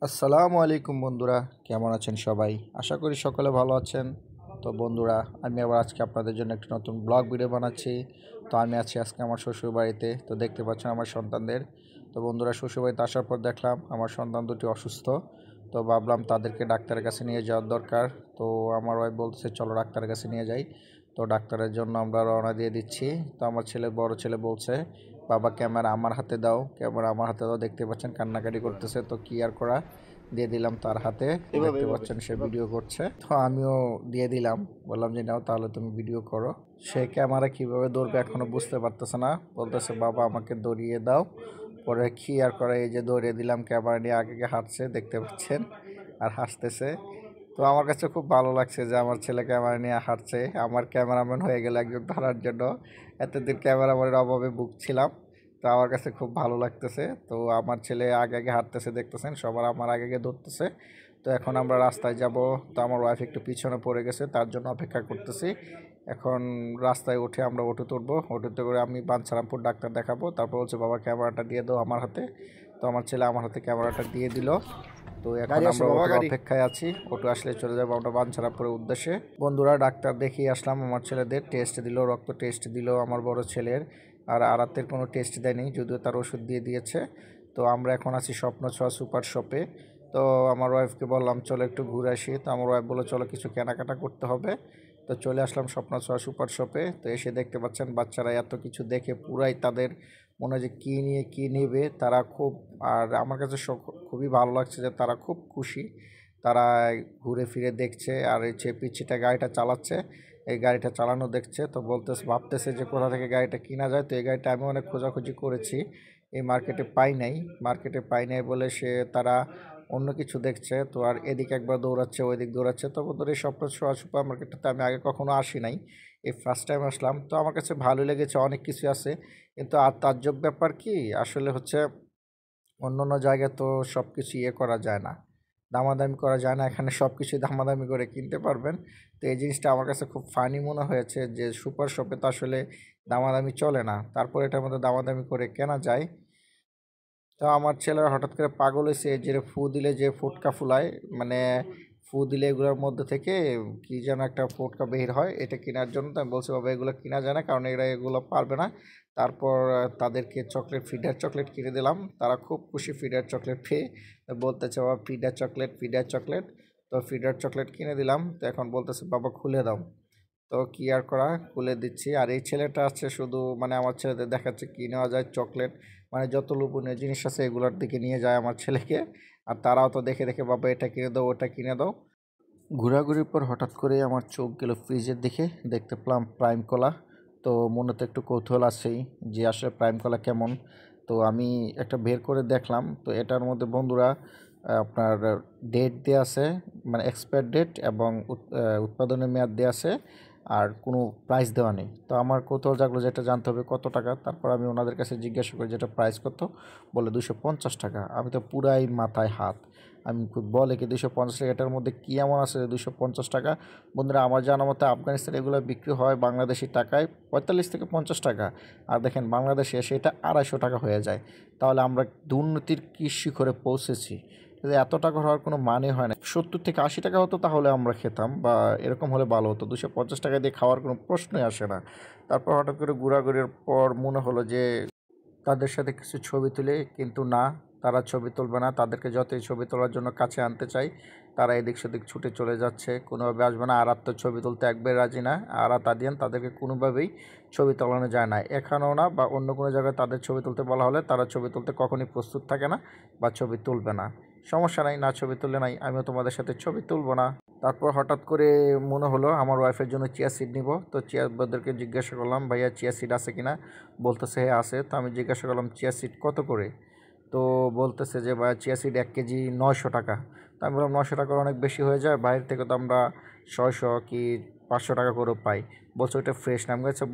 আসসালামু আলাইকুম বন্ধুরা, কেমন আছেন সবাই? আশা করি সকলে ভালো আছেন। তো বন্ধুরা, আমি আবার আজকে আপনাদের জন্য একটি নতুন ব্লগ ভিডিও বানাচ্ছি। তো আমি আছি আজকে আমার শ্বশুরবাড়িতে। তো দেখতে পাচ্ছেন আমার সন্তানদের। তো বন্ধুরা, শ্বশুরবাড়িতে আসার পর দেখলাম আমার সন্তান দুটি অসুস্থ। তো ভাবলাম তাদেরকে ডাক্তারের কাছে নিয়ে যাওয়ার দরকার। তো আমার ওয়াইফ বলতেছে চলো ডাক্তারের কাছে নিয়ে যাই। তো ডাক্তারের জন্য আমরা রওনা দিয়ে দিচ্ছি। তো আমার বড় ছেলে বলছে, বাবা ক্যামেরা আমার হাতে দাও, ক্যামেরা আমার হাতে দাও। দেখতে পাচ্ছেন কান্নাকাটি করতেছে। তো কি আর করা, দিয়ে দিলাম তার হাতে। দেখতে পাচ্ছেন সে ভিডিও করছে। তো আমিও দিয়ে দিলাম, বললাম যে নাও তাহলে তুমি ভিডিও করো। সে ক্যামেরা কিভাবে ধরবে এখনো বুঝতে পারতেছে না, বলতেছে বাবা আমাকে দৌড়িয়ে দাও। পরে কি আর করে, এই যে দৌড়িয়ে দিলাম, ক্যামেরা নিয়ে আগে হাঁটছে দেখতে পাচ্ছেন, আর হাসতেছে। তো আমার কাছে খুব ভালো লাগছে যে আমার ছেলে ক্যামেরা নিয়ে হাঁটছে, আমার ক্যামেরাম্যান হয়ে গেল একজন ধরার জন্য। এতদিন ক্যামেরাম্যানের অভাবে ভুগছিলাম। তো আমার কাছে খুব ভালো লাগতেছে। তো আমার ছেলে আগে আগে হাঁটতেছে, দেখতেছেন সবার আমার আগে আগে ধরতেছে। তো এখন আমরা রাস্তায় যাব। তো আমার ওয়াইফ একটু পিছনে পড়ে গেছে, তার জন্য অপেক্ষা করতেছি। এখন রাস্তায় উঠে আমরা অটো তুলবো, অটোতে করে আমি বাঞ্ছারামপুর ডাক্তার দেখাবো। তারপর বলছে বাবা ক্যামেরাটা দিয়ে দাও আমার হাতে। তো আমার ছেলে আমার হাতে ক্যামেরাটা দিয়ে দিল। তো এখন আমরা অটোর অপেক্ষায় আছি, অটো আসলে চলে যাবো আমরা বাঞ্ছারামপুরের উদ্দেশ্যে। বন্ধুরা, ডাক্তার দেখিয়ে আসলাম, আমার ছেলেদের টেস্ট দিল, রক্ত টেস্ট দিল আমার বড় ছেলের। আর আরাতের কোনো টেস্ট দেয়নি, যদিও তার ওষুধ দিয়ে দিয়েছে। তো আমরা এখন আছি স্বপ্ন ছোঁয়া সুপার শপে। তো আমার ওয়াইফকে বললাম চলো একটু ঘুরে আসি। তো আমার ওয়াইফ বললো চলো কিছু কেনাকাটা করতে হবে। তো চলে আসলাম স্বপ্ন ছোঁয়া সুপার শপে। তো এসে দেখতে পাচ্ছেন বাচ্চারা এত কিছু দেখে পুরাই তাদের মনে হয় যে কী নিয়ে কী নেবে তারা খুব। আর আমার কাছে খুবই ভালো লাগছে যে তারা খুব খুশি। তারা ঘুরে ফিরে দেখছে, আর এই পিচ্ছিটা গাড়িটা চালাচ্ছে, এই গাড়িটা চালানো দেখছে। তো ভাবতেছে যে কোথা থেকে গাড়িটা কিনা যায়। তো এই গাড়িটা আমি অনেক খোঁজাখুঁজি করেছি, এই মার্কেটে পাই নাই বলে তারা অন্য কিছু দেখছে। তো আর এদিকে একবার দৌড়াচ্ছে, ওইদিক দৌড়াচ্ছে। তো বন্ধুরা, এই স্বপ্ন ছোঁয়া সুপার মার্কেটটাতে আমি আগে কখনো আসি নাই, এই ফার্স্ট টাইম আসলাম। তো আমার কাছে ভালো লেগেছে, অনেক কিছু আছে। কিন্তু আর তাজ্জব ব্যাপার কি, আসলে হচ্ছে অন্য অন্য জায়গায় তো সব কিছু করা যায় না, দামাদামি করা যায় না। এখানে সব কিছুই দামাদামি করে কিনতে পারবেন। তো এই জিনিসটা আমার কাছে খুব ফানি মনে হয়েছে যে সুপার শপে তো আসলে দামাদামি চলে না, তারপর এটার মধ্যে দামাদামি করে কেনা যায়। তো আমার ছেলেরা হঠাৎ করে পাগল হয়েছে, যে ফু দিলে যে ফোটকা ফুলায়, মানে ফু দিলে এগুলোর মধ্যে থেকে কি যেন একটা ফোটকা বের হয়, এটা কেনার জন্য। তো আমি বলছি বাবা এগুলো কিনা যায় না, কারণ এরা এগুলো পারবে না। তারপর তাদেরকে ফিডার চকলেট কিনে দিলাম, তারা খুব খুশি ফিডার চকলেট পেয়ে। বলতেছে বাবা ফিডার চকলেট। তো ফিডার চকলেট কিনে দিলাম। তো এখন বলতেছে বাবা খুলে দাও। তো কি আর করা, খুলে দিচ্ছি। আর এই ছেলেটা আছে শুধু, মানে আমার ছেলেদের দেখাচ্ছে কি নেওয়া যায় চকলেট, মানে যত লোভনীয় জিনিস আছে এগুলোর দিকে নিয়ে যায় আমার ছেলেকে। আর তারাও তো দেখে দেখে বাবা এটা কিনে দাও, ওটা কিনে দাও। ঘোরাঘুরির পর হঠাৎ করে আমার চোখ গেল ফ্রিজের দিকে, দেখতে পেলাম প্রাইম কলা। তো মনে তো একটু কৌতূহল আছেই যে আসলে প্রাইম কলা কেমন। তো আমি একটা বের করে দেখলাম। তো এটার মধ্যে বন্ধুরা আপনার ডেট দেওয়া আছে, মানে এক্সপায়ার ডেট, এবং উৎপাদনের মেয়াদ দেওয়া আছে, আর কোনো প্রাইস দেওয়া নেই। তো আমার কৌতূহল জাগলো যেটা জানতে হবে কত টাকা। তারপর আমি ওনাদের কাছে জিজ্ঞাসা করি যেটা প্রাইস কত। বলে 250 টাকা। আমি তো পুরাই মাথায় হাত। আমি বলে কি 250 টাকা, এটার মধ্যে কী এমন আছে 250 টাকা? বন্ধুরা, আমার জানা মতে আফগানিস্তানে এগুলো বিক্রি হয় বাংলাদেশি টাকায় 45 থেকে 50 টাকা। আর দেখেন বাংলাদেশে সেটা 250 টাকা হয়ে যায়। তাহলে আমরা দুর্নীতির কী শিখরে পৌঁছেছি? এত টাকা হওয়ার কোনো মানে হয় না। 70 থেকে 80 টাকা হতো তাহলে আমরা খেতাম, বা এরকম হলে ভালো হতো। 250 টাকা দিয়ে খাওয়ার কোনো প্রশ্নই আসে না। তারপর হঠাৎ করে ঘোরাঘুরির পর মনে হলো যে তাদের সাথে কিছু ছবি তুলে, কিন্তু না, তারা ছবি তুলবে না। তাদেরকে যতই ছবি তোলার জন্য কাছে আনতে চাই, তারা এদিক সেদিক ছুটে চলে যাচ্ছে, কোনোভাবে আসবে না। আর তো ছবি তুলতে একবার রাজি না। আর তাদিয়ান, তাদেরকে কোনোভাবেই ছবি তোলানো যায় না, এখানেও না বা অন্য কোনো জায়গায়। তাদের ছবি তুলতে বলা হলে তারা ছবি তুলতে কখনই প্রস্তুত থাকে না, বা ছবি তুলবে না। সমস্যা নাই, না ছবি তুললে নাই, আমিও তোমাদের সাথে ছবি তুলব না। তারপর হঠাৎ করে মনে হলো আমার ওয়াইফের জন্য চিয়া সিড নিব। তো ওদেরকে জিজ্ঞাসা করলাম ভাইয়া চিয়া সিড আছে কিনা। বলতেছে হ্যাঁ আছে। তো আমি জিজ্ঞাসা করলাম চিয়া সিড কত করে। তো বলতেছে যে ভাইয়া চিয়া সিড 1 কেজি 900 টাকা। তো আমি বললাম 900 টাকা অনেক বেশি হয়ে যায়, বাইরে থেকে তো আমরা 600 কি 500 টাকা করেও পাই। বলছে ওইটা ফ্রেশ না। আমি কাছে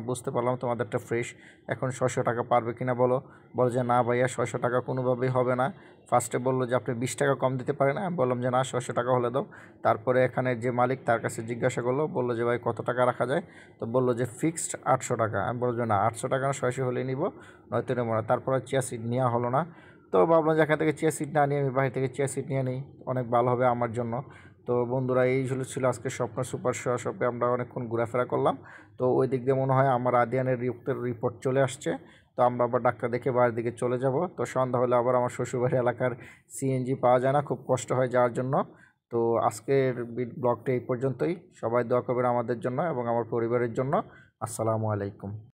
বুঝতে পারলাম তোমাদেরটা ফ্রেশ। এখন 600 টাকা পারবে কিনা বলো। বলে যে না ভাইয়া 600 টাকা কোনোভাবেই হবে না। ফার্স্টে বললো যে আপনি 20 টাকা কম দিতে পারেন। আমি বললাম যে না 600 টাকা হলে দাও। তারপরে এখানে যে মালিক তার কাছে জিজ্ঞাসা করলো, বললো যে ভাই কত টাকা রাখা যায়। তো বললো যে ফিক্সড 800 টাকা। আমি বললাম যে না 800 টাকা না 600 হলেই নিব, নয়তো নেবো না। তারপরে চিয়া সিড নেওয়া হলো না। তো ভাবলাম যেখান থেকে চেয়ার সিট না নিয়ে আমি বাড়ি থেকে চেয়ার সিট নিয়ে নিই, অনেক ভালো হবে আমার জন্য। তো বন্ধুরা এই ছিল আজকে স্বপ্ন সুপার শপে আমরা অনেকক্ষণ ঘোরাফেরা করলাম। তো ওই দিক দিয়ে মনে হয় আমার আদিয়ানের রিপোর্ট চলে আসছে। তো আমরা আবার ডাক্তার দেখে বাড়ির দিকে চলে যাব। তো সন্ধ্যা হলে আবার আমার শ্বশুরবাড়ি এলাকার সিএনজি পাওয়া যায় না, খুব কষ্ট হয় যাওয়ার জন্য। তো আজকের ব্লগটা এই পর্যন্তই। সবাই দোয়া করবেন আমাদের জন্য এবং আমার পরিবারের জন্য। আসসালামু আলাইকুম।